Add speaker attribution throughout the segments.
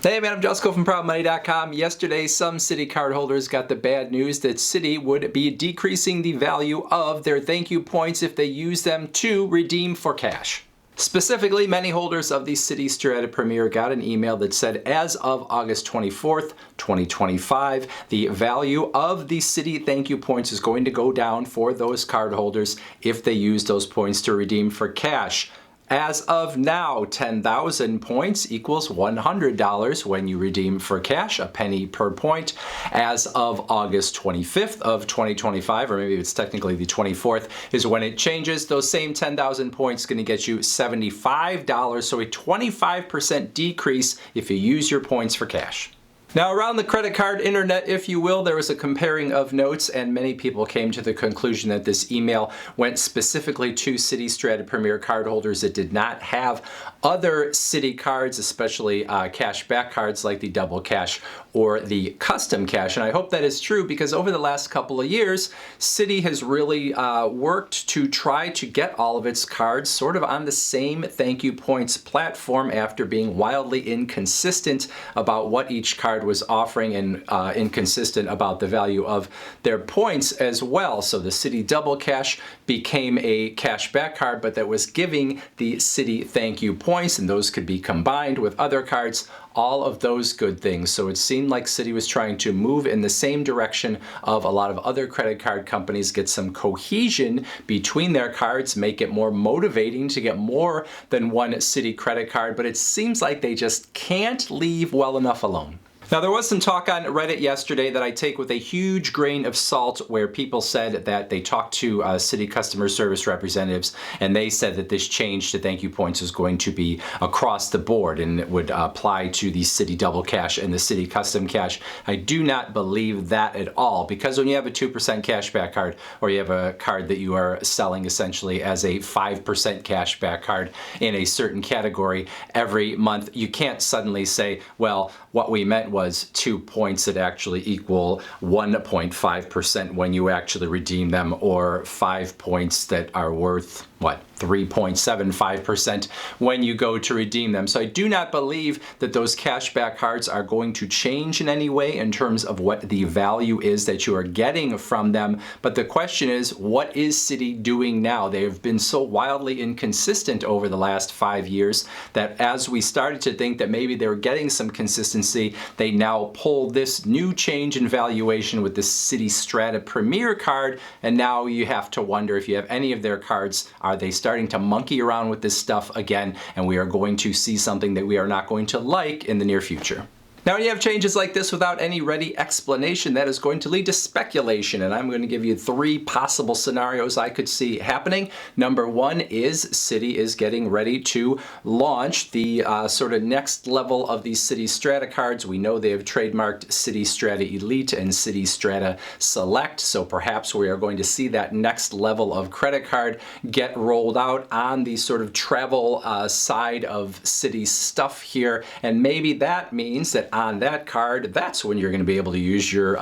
Speaker 1: Hey man, I'm Jusko from ProudMoney.com. Yesterday, some Citi cardholders got the bad news that Citi would be decreasing the value of their thank you points if they use them to redeem for cash. Specifically, many holders of the Citi Strata Premier got an email that said as of August 24th, 2025, the value of the Citi thank you points is going to go down for those cardholders if they use those points to redeem for cash. As of now, 10,000 points equals $100 when you redeem for cash, a penny per point. As of August 25th of 2025, or maybe it's technically the 24th, is when it changes. Those same 10,000 points going to get you $75, so a 25% decrease if you use your points for cash. Now, around the credit card internet, if you will, there was a comparing of notes, and many people came to the conclusion that this email went specifically to Citi Strata Premier cardholders that did not have other Citi cards, especially cash back cards like the Double Cash or the Custom Cash. And I hope that is true because over the last couple of years, Citi has really worked to try to get all of its cards sort of on the same thank you points platform after being wildly inconsistent about what each card was offering and inconsistent about the value of their points as well. So the Citi Double Cash became a cash back card, but that was giving the Citi thank you points, and those could be combined with other cards, all of those good things. So it seemed like Citi was trying to move in the same direction of a lot of other credit card companies, get some cohesion between their cards, make it more motivating to get more than one Citi credit card, but it seems like they just can't leave well enough alone. Now, there was some talk on Reddit yesterday that I take with a huge grain of salt, where people said that they talked to Citi customer service representatives, and they said that this change to thank you points is going to be across the board and it would apply to the Citi Double Cash and the Citi Custom Cash. I do not believe that at all, because when you have a 2% cashback card, or you have a card that you are selling essentially as a 5% cashback card in a certain category every month, you can't suddenly say, well, what we meant was 2 points that actually equal 1.5% when you actually redeem them, or 5 points that are worth, what, 3.75% when you go to redeem them. So I do not believe that those cashback cards are going to change in any way in terms of what the value is that you are getting from them. But the question is, what is Citi doing now? They have been so wildly inconsistent over the last 5 years that as we started to think that maybe they were getting some consistency, they now pull this new change in valuation with the Citi Strata Premier card, and now you have to wonder if you have any of their cards, are they starting to monkey around with this stuff again, and we are going to see something that we are not going to like in the near future. Now, when you have changes like this without any ready explanation, that is going to lead to speculation, and I'm going to give you 3 possible scenarios I could see happening. Number 1 is Citi is getting ready to launch the sort of next level of these Citi Strata cards. We know they have trademarked Citi Strata Elite and Citi Strata Select, so perhaps we are going to see that next level of credit card get rolled out on the sort of travel side of Citi's stuff here, and maybe that means that on that card, that's when you're going to be able to use your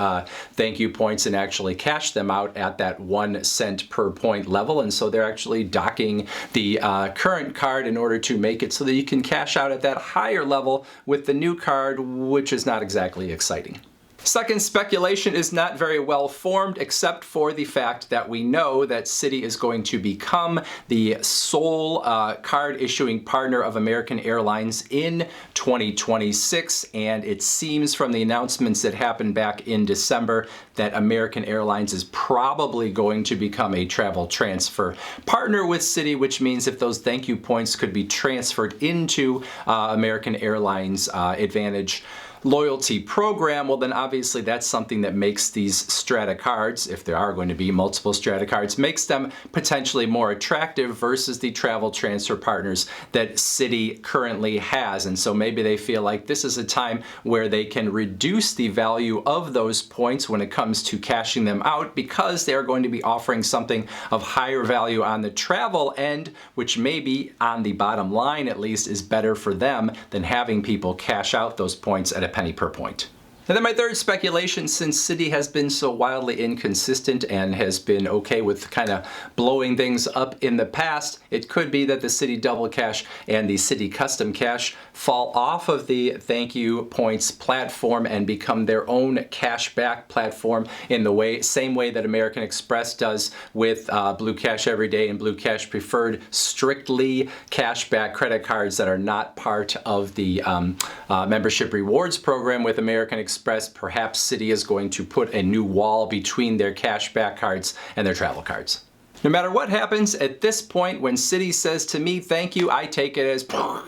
Speaker 1: thank you points and actually cash them out at that 1 cent per point level. And so they're actually docking the current card in order to make it so that you can cash out at that higher level with the new card, which is not exactly exciting. Second, speculation is not very well formed, except for the fact that we know that Citi is going to become the sole card issuing partner of American Airlines in 2026, and it seems from the announcements that happened back in December that American Airlines is probably going to become a travel transfer partner with Citi, which means if those thank you points could be transferred into American Airlines Advantage loyalty program, well then obviously that's something that makes these strata cards, if there are going to be multiple strata cards, makes them potentially more attractive versus the travel transfer partners that Citi currently has. And so maybe they feel like this is a time where they can reduce the value of those points when it comes to cashing them out, because they're going to be offering something of higher value on the travel end, which maybe on the bottom line at least is better for them than having people cash out those points at a penny per point. And then my third speculation, since Citi has been so wildly inconsistent and has been okay with kind of blowing things up in the past, it could be that the Citi Double Cash and the Citi Custom Cash fall off of the Thank You Points platform and become their own cashback platform in the same way that American Express does with Blue Cash Everyday and Blue Cash Preferred, strictly cashback credit cards that are not part of the membership rewards program with American Express. Perhaps Citi is going to put a new wall between their cashback cards and their travel cards. No matter what happens at this point, when Citi says to me, thank you, I take it as,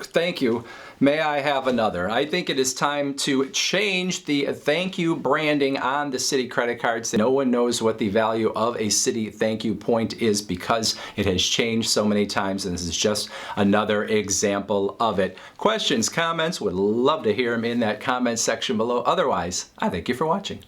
Speaker 1: thank you, may I have another. I think it is time to change the thank you branding on the Citi credit cards. No one knows what the value of a Citi thank you point is because it has changed so many times, and this is just another example of it. Questions, comments, would love to hear them in that comment section below. Otherwise, I thank you for watching.